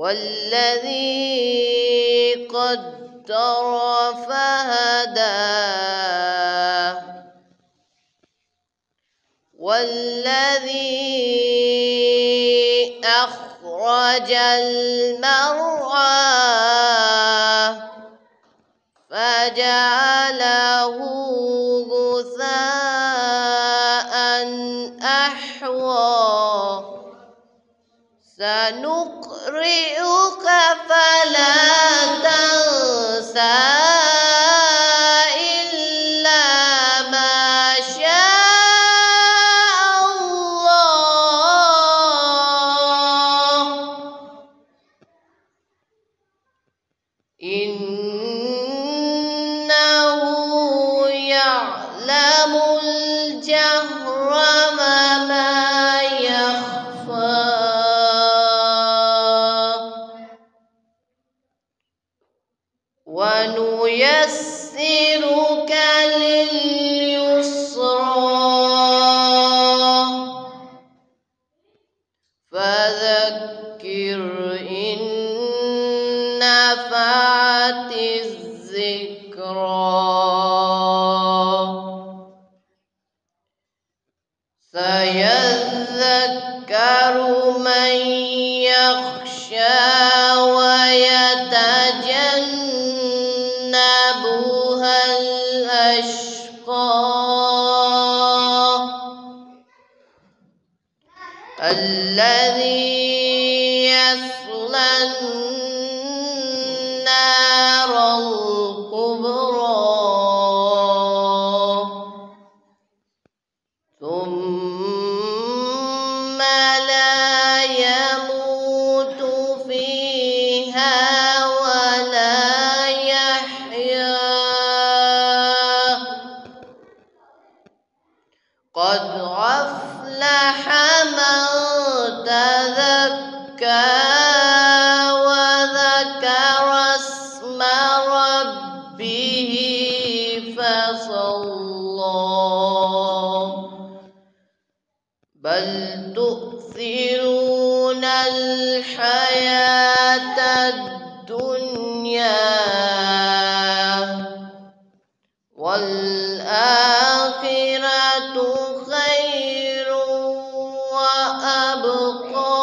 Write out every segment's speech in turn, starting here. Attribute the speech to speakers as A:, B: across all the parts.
A: والذي قدر فهدى والذي أخرج المرعى فجعله غثاء أحوى سنقرئك فلا تنسى إلا ما شاء الله إنه يعلم الجهر وما يخفى ونيسرك لليسرى فذكر إن نفعت الذكرى سيذكر من يخشى ويتجنبها الأشقى الذي يصلى النار الكبرى ثم لا يموت فيها ولا يحيا قد أفلح من تزكى وذكر اسم ربه فصلى بل تؤثرون الحياة الدنيا والآخرة خير وأبقى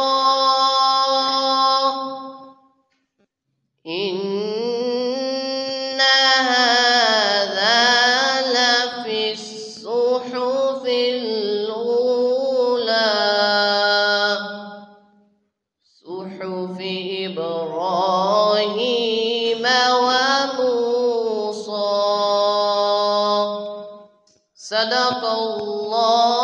A: إن هذا لفي الصحف الأولى صحف إبراهيم وموسى صدق الله